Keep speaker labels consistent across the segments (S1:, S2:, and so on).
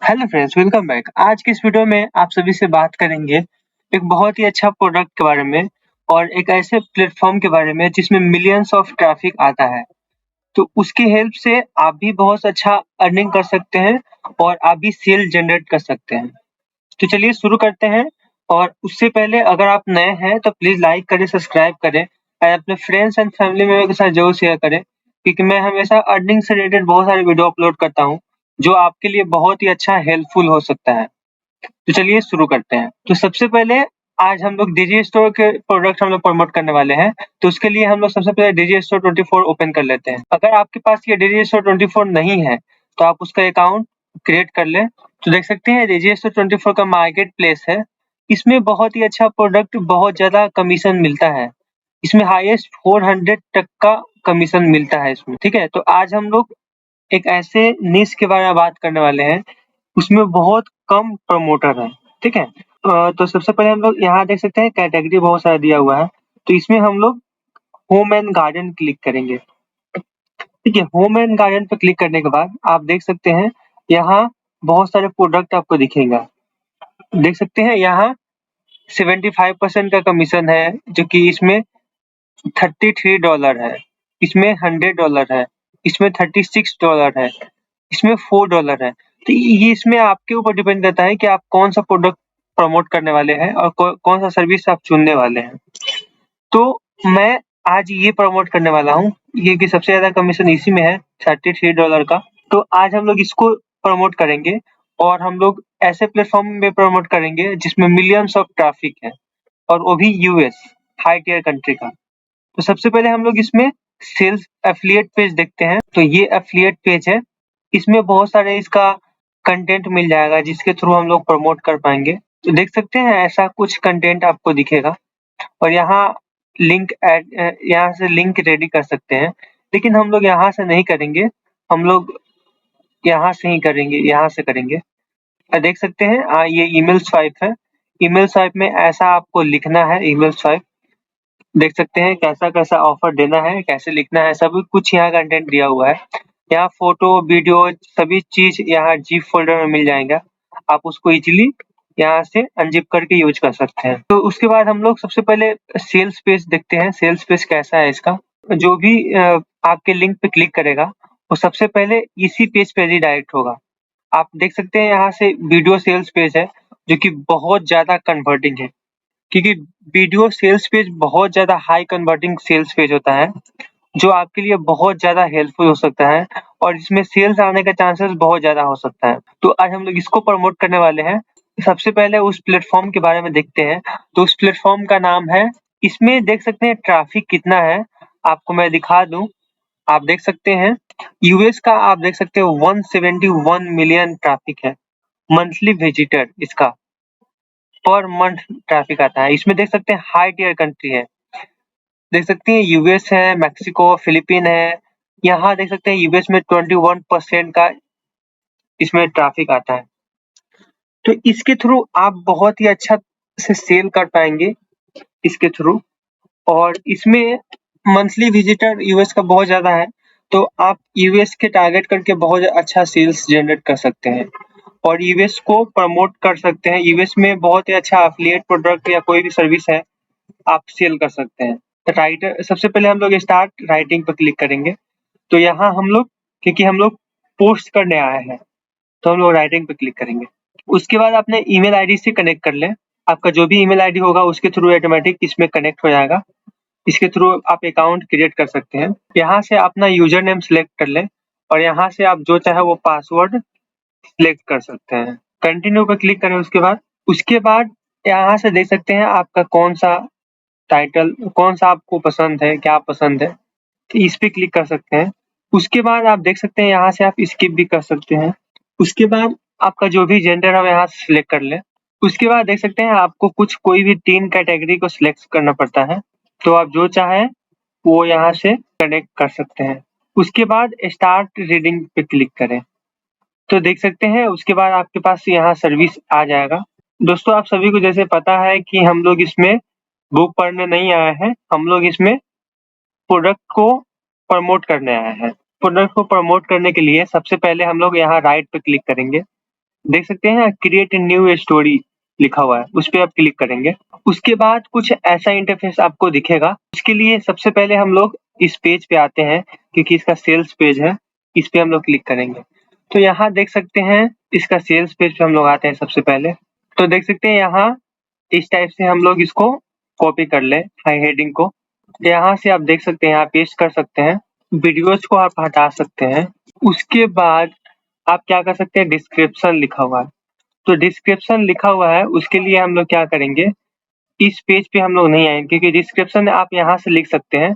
S1: Hello friends, welcome back. आज की इस वीडियो में आप सभी से बात करेंगे एक बहुत ही अच्छा प्रोडक्ट के बारे में और एक ऐसे प्लेटफॉर्म के बारे में जिसमें मिलियंस ऑफ ट्रैफिक आता है। तो उसकी हेल्प से आप भी बहुत अच्छा अर्निंग कर सकते हैं और आप भी सेल जनरेट कर सकते हैं। तो चलिए शुरू करते हैं। और उससे पहले अगर आप नए हैं तो प्लीज लाइक करें, सब्सक्राइब करें और अपने फ्रेंड्स एंड फैमिली मेंबर के साथ जरूर शेयर करें, क्योंकि मैं हमेशा अर्निंग से रिलेटेड बहुत सारे वीडियो अपलोड करता हूँ जो आपके लिए बहुत ही अच्छा हेल्पफुल हो सकता है। तो चलिए शुरू करते हैं। तो सबसे पहले आज हम लोग डिजी स्टोर के प्रोडक्ट हम लोग प्रमोट करने वाले हैं। तो उसके लिए हम लोग सबसे पहले डिजी स्टोर 24 ओपन कर लेते हैं। अगर आपके पास ये डिजी स्टोर 24 नहीं है तो आप उसका अकाउंट क्रिएट कर लें। तो देख सकते हैं डिजी स्टोर 24 का मार्केट प्लेस है। इसमें बहुत ही अच्छा प्रोडक्ट, बहुत ज्यादा कमीशन मिलता है। इसमें हाईएस्ट 400 तक का कमीशन मिलता है इसमें। ठीक है, तो आज हम लोग एक ऐसे निश के बारे में बात करने वाले हैं, उसमें बहुत कम प्रमोटर है। ठीक है। तो सबसे पहले हम लोग यहाँ देख सकते हैं कैटेगरी बहुत सारा दिया हुआ है। तो इसमें हम लोग होम एंड गार्डन क्लिक करेंगे। ठीक है, होम एंड गार्डन पे क्लिक करने के बाद आप देख सकते हैं यहाँ बहुत सारे प्रोडक्ट आपको दिखेगा। देख सकते हैं यहाँ 75% का कमीशन है, जो कि इसमें $33 है, इसमें $100 है, इसमें $36 है, इसमें $4 है। तो ये इसमें आपके ऊपर डिपेंड करता है कि आप कौन सा प्रोडक्ट प्रमोट करने वाले हैं और कौन सा सर्विस आप चुनने वाले हैं। तो मैं आज ये प्रमोट करने वाला हूँ, ये कि सबसे ज्यादा कमीशन इसी में है, $33 का। तो आज हम लोग इसको प्रमोट करेंगे और हम लोग ऐसे प्लेटफॉर्म में प्रमोट करेंगे जिसमें मिलियंस ऑफ ट्रैफिक है, और वो भी यूएस हाई टियर कंट्री का। तो सबसे पहले हम लोग इसमें सेल्स एफिलिएट पेज देखते हैं। तो ये एफिलिएट पेज है, इसमें बहुत सारे इसका कंटेंट मिल जाएगा जिसके थ्रू हम लोग प्रमोट कर पाएंगे। तो देख सकते हैं ऐसा कुछ कंटेंट आपको दिखेगा और यहाँ लिंक ऐड, यहाँ से लिंक रेडी कर सकते हैं, लेकिन हम लोग यहाँ से नहीं करेंगे, हम लोग यहाँ से ही करेंगे, यहाँ से करेंगे। देख सकते हैं ये ईमेल स्वाइप है। ईमेल स्वाइप में ऐसा आपको लिखना है, ईमेल स्वाइप देख सकते हैं कैसा-कैसा ऑफर देना है, कैसे लिखना है, सभी कुछ यहाँ कंटेंट दिया हुआ है। यहाँ फोटो, वीडियो सभी चीज़ यहाँ ज़िप फ़ोल्डर में मिल जाएगा। आप उसको इज़िली यहाँ से अनज़िप करके यूज़ कर सकते हैं। तो उसके बाद हम लोग सबसे पहले सेल्स पेज देखते हैं, सेल्स पेज कैसा है इसका। जो भी आपके लिंक पे क्लिक करेगा, वो सबसे पहले इसी पेज पे रीडायरेक्ट होगा। आप देख सकते हैं यहाँ से वीडियो सेल्स पेज है, जो कि बहुत ज़्यादा कन्वर्टिंग है। क्योंकि वीडियो सेल्स पेज बहुत ज़्यादा हाई कन्वर्टिंग सेल्स पेज होता है, जो आपके लिए बहुत ज़्यादा हेल्पफुल हो सकता है और इसमें सेल्स आने का चांसेस बहुत ज़्यादा हो सकता है। तो आज हम लोग इसको प्रमोट करने वाले हैं। सबसे पहले उस प्लेटफ़ॉर्म के बारे में देखते हैं। तो उस प्लेटफ़ॉर्म का नाम है, इसमें देख सकते हैं ट्रैफिक कितना है, आपको मैं दिखा दूँ। आप देख सकते हैं यूएस का, आप देख सकते हो 171 मिलियन ट्रैफिक है, मंथली विजिटर इसका पर मंथ ट्रैफिक आता है। इसमें देख सकते हैं हाई टियर कंट्री है, देख सकते हैं यूएस है, मेक्सिको, फिलीपीन है। यहाँ देख सकते हैं यूएस में 21% का इसमें ट्रैफिक आता है। तो इसके थ्रू आप बहुत ही अच्छा से सेल कर पाएंगे इसके थ्रू। और इसमें मंथली विजिटर यूएस का बहुत ज्यादा है, तो आप यूएस के टारगेट करके बहुत अच्छा सेल्स जनरेट कर सकते हैं और यूएस को प्रमोट कर सकते हैं। यूएस में बहुत ही अच्छा एफिलिएट प्रोडक्ट या कोई भी सर्विस है, आप सेल कर सकते हैं। राइटर सबसे पहले हम लोग स्टार्ट राइटिंग पर क्लिक करेंगे। तो यहाँ हम लोग, क्योंकि हम लोग पोस्ट करने आए हैं, तो हम लोग राइटिंग पे क्लिक करेंगे। उसके बाद अपने ईमेल आईडी से कनेक्ट कर लें। आपका जो भी ईमेल आईडी होगा उसके थ्रू ऑटोमेटिक इसमें कनेक्ट हो जाएगा। इसके थ्रू आप अकाउंट क्रिएट कर सकते हैं। यहाँ से अपना यूजर नेम सिलेक्ट कर लें और यहाँ से आप जो चाहे वो पासवर्ड सिलेक्ट कर सकते हैं। कंटिन्यू पे क्लिक करें उसके बाद यहाँ से देख सकते हैं आपका कौन सा टाइटल, कौन सा आपको पसंद है, क्या पसंद है, तो इस पे क्लिक कर सकते हैं। उसके बाद आप देख सकते हैं यहाँ से आप स्किप भी कर सकते हैं। उसके बाद आपका जो भी जेंडर है वो यहाँ से सिलेक्ट कर लें। उसके बाद देख सकते हैं आपको कोई भी 3 कैटेगरी को सिलेक्ट करना पड़ता है, तो आप जो चाहें वो यहाँ से कनेक्ट कर सकते हैं। उसके बाद स्टार्ट रीडिंग पे क्लिक करें। तो देख सकते हैं उसके बाद आपके पास यहाँ सर्विस आ जाएगा। दोस्तों, आप सभी को जैसे पता है कि हम लोग इसमें बुक पढ़ने नहीं आए हैं, हम लोग इसमें प्रोडक्ट को प्रमोट करने आए हैं। प्रोडक्ट को प्रमोट करने के लिए सबसे पहले हम लोग यहाँ राइट पे क्लिक करेंगे। देख सकते हैं क्रिएट ए न्यू स्टोरी लिखा हुआ है, उस पे आप क्लिक करेंगे। उसके बाद कुछ ऐसा इंटरफेस आपको दिखेगा। उसके लिए सबसे पहले हम लोग इस पेज पे आते हैं, क्योंकि इसका सेल्स पेज है, इस पे हम लोग क्लिक करेंगे। तो यहाँ देख सकते हैं इसका सेल्स पेज पे हम लोग आते हैं सबसे पहले। तो देख सकते हैं यहाँ इस टाइप से हम लोग इसको कॉपी कर ले हेडिंग को। यहाँ से आप देख सकते हैं, यहाँ पेस्ट कर सकते हैं। वीडियोज को आप हटा सकते हैं। उसके बाद आप क्या कर सकते हैं, डिस्क्रिप्शन लिखा हुआ है। तो डिस्क्रिप्शन लिखा हुआ है, उसके लिए हम लोग क्या करेंगे, इस पेज पे हम लोग नहीं आएंगे, क्योंकि डिस्क्रिप्शन आप यहाँ से लिख सकते हैं।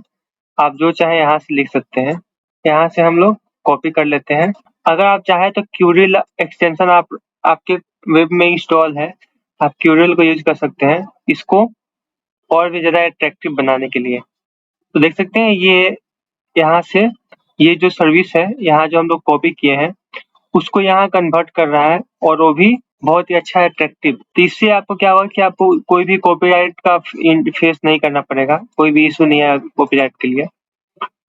S1: आप जो चाहे यहाँ से लिख सकते हैं। यहाँ से हम लोग कॉपी कर लेते हैं। अगर आप चाहें तो क्यूरिल एक्सटेंशन आपके वेब में इंस्टॉल है, आप क्यूरिल को यूज कर सकते हैं इसको और भी ज़्यादा अट्रैक्टिव बनाने के लिए। तो देख सकते हैं ये यहाँ से ये जो सर्विस है, यहाँ जो हम लोग कॉपी किए हैं, उसको यहाँ कन्वर्ट कर रहा है, और वो भी बहुत ही अच्छा अट्रैक्टिव। तो इससे आपको क्या होगा कि आपको कोई भी कॉपीराइट का फेस नहीं करना पड़ेगा, कोई भी इशू नहीं है कॉपीराइट के लिए।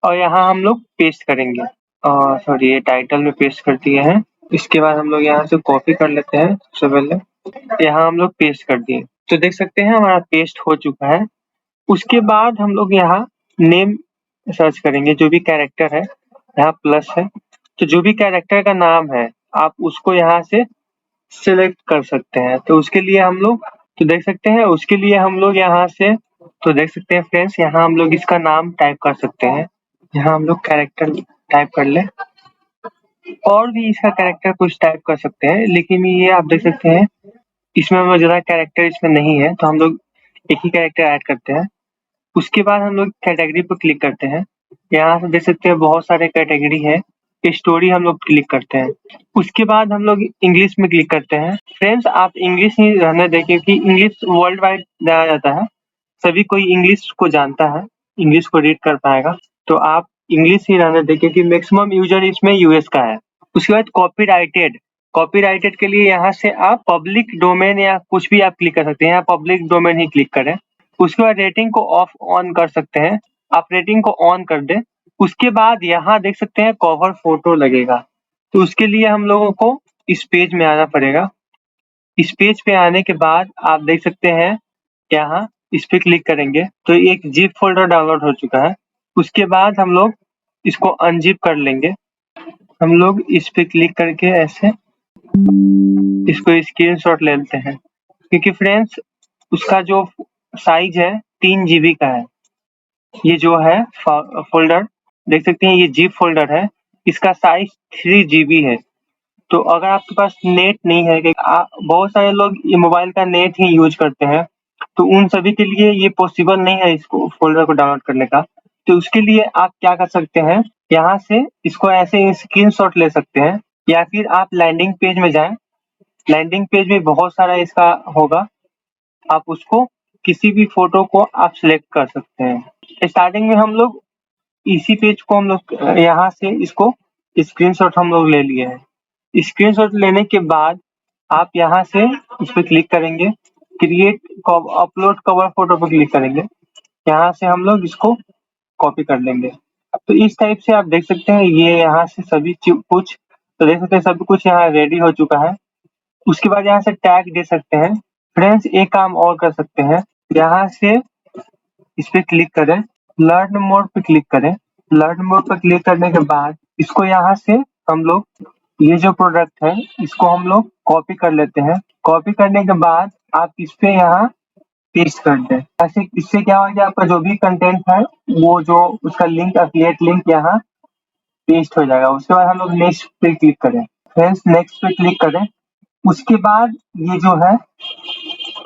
S1: और यहाँ हम लोग पेस्ट करेंगे, सॉरी ये टाइटल में पेस्ट कर दिए हैं। इसके बाद हम लोग यहाँ से कॉपी कर लेते हैं। सबसे पहले यहाँ हम लोग पेस्ट कर दिए, तो देख सकते हैं हमारा पेस्ट हो चुका है। उसके बाद हम लोग यहाँ नेम सर्च करेंगे, जो भी कैरेक्टर है, यहाँ प्लस है, तो जो भी कैरेक्टर का नाम है आप उसको यहाँ से सिलेक्ट कर सकते हैं। तो उसके लिए हम लोग तो देख सकते हैं, उसके लिए हम लोग यहाँ से तो देख सकते हैं फ्रेंड्स, यहाँ हम लोग इसका नाम टाइप कर सकते हैं। यहाँ हम लोग कैरेक्टर टाइप कर ले, और भी इसका कैरेक्टर कुछ टाइप कर सकते हैं, लेकिन ये आप देख सकते हैं इसमें हम लोग ज़्यादा कैरेक्टर इसमें नहीं है, तो हम लोग एक ही कैरेक्टर ऐड करते हैं। उसके बाद हम लोग कैटेगरी पर क्लिक करते हैं। यहाँ से देख सकते हैं बहुत सारे कैटेगरी है। स्टोरी हम लोग क्लिक करते हैं। उसके बाद हम लोग इंग्लिश में क्लिक करते हैं। फ्रेंड्स आप इंग्लिश ही रहने दें, क्योंकि इंग्लिश वर्ल्ड वाइड जाना जाता है, सभी कोई इंग्लिश को जानता है, इंग्लिश को रीड कर पाएगा। तो आप इंग्लिश ही रहने दें, क्योंकि मैक्सिमम यूजर इसमें यूएस का है। उसके बाद कॉपीराइटेड के लिए यहाँ से आप पब्लिक डोमेन या कुछ भी आप क्लिक कर सकते हैं। यहाँ पब्लिक डोमेन ही क्लिक करें। उसके बाद रेटिंग को ऑफ ऑन कर सकते हैं, आप रेटिंग को ऑन कर दें। उसके बाद यहाँ देख सकते हैं कवर फोटो लगेगा, तो उसके लिए हम लोगों को इस पेज में आना पड़ेगा। इस पेज पे आने के बाद आप देख सकते हैं यहाँ इस पे क्लिक करेंगे तो एक जिप फोल्डर डाउनलोड हो चुका है। उसके बाद हम लोग इसको अनजिप कर लेंगे। हम लोग इस पे क्लिक करके ऐसे इसको स्क्रीनशॉट ले लेते हैं, क्योंकि फ्रेंड्स उसका जो साइज है 3 GB का है। ये जो है फोल्डर देख सकते हैं, ये जिप फोल्डर है, इसका साइज 3 GB है। तो अगर आपके पास नेट नहीं है, कि बहुत सारे लोग ये मोबाइल का नेट ही यूज करते हैं, तो उन सभी के लिए ये पॉसिबल नहीं है इसको फोल्डर को डाउनलोड करने का। तो उसके लिए आप क्या कर सकते हैं, यहाँ से इसको ऐसे स्क्रीनशॉट ले सकते हैं, या फिर आप लैंडिंग पेज में जाएं। लैंडिंग पेज में बहुत सारा इसका होगा, आप उसको किसी भी फोटो को आप सिलेक्ट कर सकते हैं। स्टार्टिंग में हम लोग इसी पेज को हम लोग यहाँ से इसको स्क्रीनशॉट हम लोग ले लिए हैं। स्क्रीनशॉट लेने के बाद आप यहाँ से इस पे क्लिक करेंगे, क्रिएट अपलोड कवर फोटो पे क्लिक करेंगे। यहाँ से हम लोग इसको कॉपी कर लेंगे। तो इस टाइप से आप देख सकते हैं, ये यहाँ से सभी कुछ तो देख सकते हैं, सब कुछ यहाँ रेडी हो चुका है। उसके बाद यहाँ से टैग दे सकते हैं। फ्रेंड्स एक काम और कर सकते हैं, यहाँ से इस पे क्लिक करें, लर्न मोर पे क्लिक करें। लर्न मोर पे क्लिक करने के बाद इसको यहाँ से हम लोग ये जो प्रोडक्ट है इसको हम लोग कॉपी कर लेते हैं। कॉपी करने के बाद आप इस पे यहाँ पेस्ट कर दें। ऐसे इससे क्या होगा, आपका जो भी कंटेंट है वो जो उसका लिंक एफिलिएट लिंक यहाँ पेस्ट हो जाएगा। उसके बाद हम लोग नेक्स्ट पे क्लिक करें। फ्रेंड्स नेक्स्ट पे क्लिक करें। उसके बाद ये जो है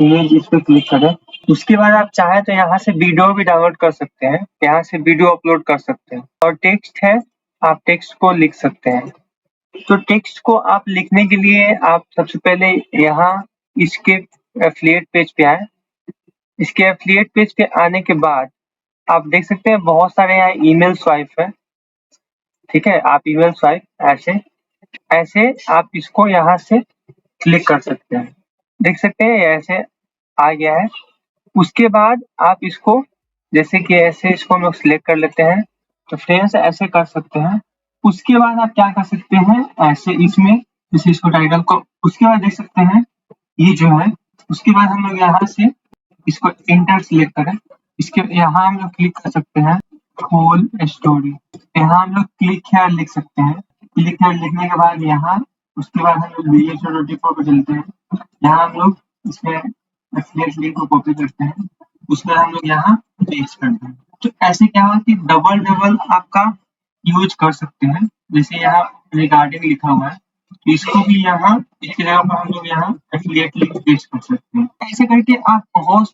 S1: इमेज, इस पे क्लिक करें। उसके बाद आप चाहें तो यहाँ से वीडियो भी डाउनलोड कर सकते हैं, यहाँ से वीडियो अपलोड कर सकते हैं। और टेक्स्ट है, आप टेक्स्ट को लिख सकते हैं। तो टेक्स्ट को आप लिखने के लिए आप सबसे पहले यहाँ इसके एफिलिएट पेज पे आए। इसके एफिलिएट पेज पे आने के बाद आप देख सकते हैं बहुत सारे यहाँ ईमेल स्वाइप है। ठीक है, आप ईमेल स्वाइप ऐसे ऐसे आप इसको यहाँ से क्लिक कर सकते हैं। देख सकते हैं ऐसे आ गया है। उसके बाद आप इसको जैसे कि ऐसे इसको हम लोग सिलेक्ट कर लेते हैं। तो फ्रेंड्स ऐसे कर सकते हैं। उसके बाद आप क्या कर सकते हैं, ऐसे इसमें जैसे इसको टाइटल को उसके बाद देख सकते हैं ये जो है, उसके बाद हम लोग यहाँ से इसको एंटर सिलेक्ट करें। इसके यहाँ हम लोग क्लिक कर सकते हैं होल स्टोरी। यहाँ हम लोग क्लिक हियर लिख सकते हैं। क्लिक हियर लिखने के बाद यहाँ उसके बाद हम लोग VH24 पे चलते हैं। यहाँ हम लोग इसमें एफिलिएट लिंक को कॉपी करते हैं। उसके बाद हम लोग यहाँ पेस्ट करते हैं। तो ऐसे क्या हुआ कि डबल आपका यूज कर सकते हैं। जैसे यहाँ रिगार्डिंग लिखा हुआ है, तो इसको भी यहाँ इसकी जगह पर हम लोग यहाँ एफिलिएट लिंक पेस्ट कर सकते हैं। ऐसे करके आप बहुत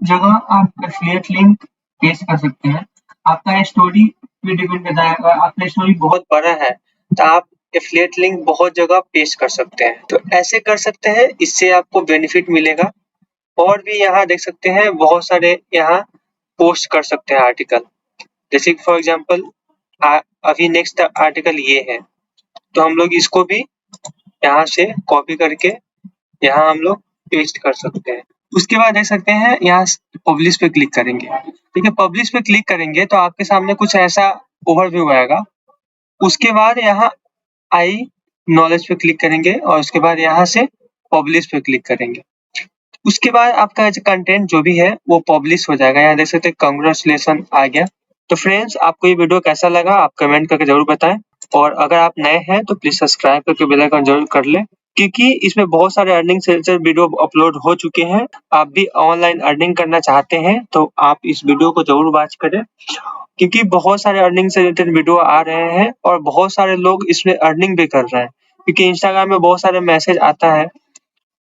S1: जगह आप एफिलिएट लिंक पेस्ट कर सकते हैं। आपका स्टोरी पे डिपेंड करता है। अगर आपका स्टोरी बहुत बड़ा है तो आप एफिलिएट लिंक बहुत जगह पेस्ट कर सकते हैं। तो ऐसे कर सकते हैं, इससे आपको बेनिफिट मिलेगा। और भी यहाँ देख सकते हैं बहुत सारे यहाँ पोस्ट कर सकते हैं आर्टिकल। जैसे फॉर एग्जांपल अभी नेक्स्ट आर्टिकल ये है, तो हम लोग इसको भी यहाँ से कॉपी करके यहाँ हम लोग पेस्ट कर सकते हैं। उसके बाद देख सकते हैं यहाँ पब्लिश पे क्लिक करेंगे। ठीक है, पब्लिश पे क्लिक करेंगे तो आपके सामने कुछ ऐसा ओवरव्यू आएगा। उसके बाद यहाँ आई नॉलेज पे क्लिक करेंगे और उसके बाद यहाँ से पब्लिश पे क्लिक करेंगे। उसके बाद आपका कंटेंट जो भी है वो पब्लिश हो जाएगा। यहाँ देख सकते हैं कांग्रेचुलेशन आ गया। तो फ्रेंड्स, आपको ये वीडियो कैसा लगा आप कमेंट करके जरूर बताएं। और अगर आप नए हैं तो प्लीज सब्सक्राइब करके बेल आइकन जरूर कर लें, क्योंकि इसमें बहुत सारे अर्निंग से रिलेटेड वीडियो अपलोड हो चुके हैं। आप भी ऑनलाइन अर्निंग करना चाहते हैं तो आप इस वीडियो को जरूर वॉच करें, क्योंकि बहुत सारे अर्निंग से रिलेटेड वीडियो आ रहे हैं और बहुत सारे लोग इसमें अर्निंग भी कर रहे हैं। क्योंकि इंस्टाग्राम में बहुत सारे मैसेज आता है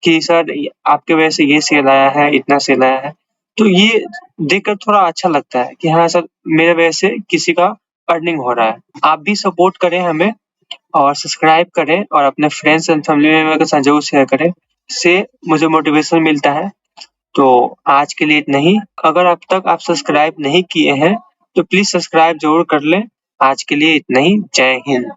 S1: कि सर आपके वजह से ये सेल आया है, इतना सेल आया है। तो ये देखकर थोड़ा अच्छा लगता है कि हाँ सर, मेरे वजह से किसी का अर्निंग हो रहा है। आप भी सपोर्ट करें हमें और सब्सक्राइब करें और अपने फ्रेंड्स एंड फैमिली मेंबर के साथ जरूर शेयर करें। इससे मुझे मोटिवेशन मिलता है। तो आज के लिए इतना ही। अगर अब तक आप सब्सक्राइब नहीं किए हैं तो प्लीज सब्सक्राइब जरूर कर लें। आज के लिए इतना ही। जय हिंद।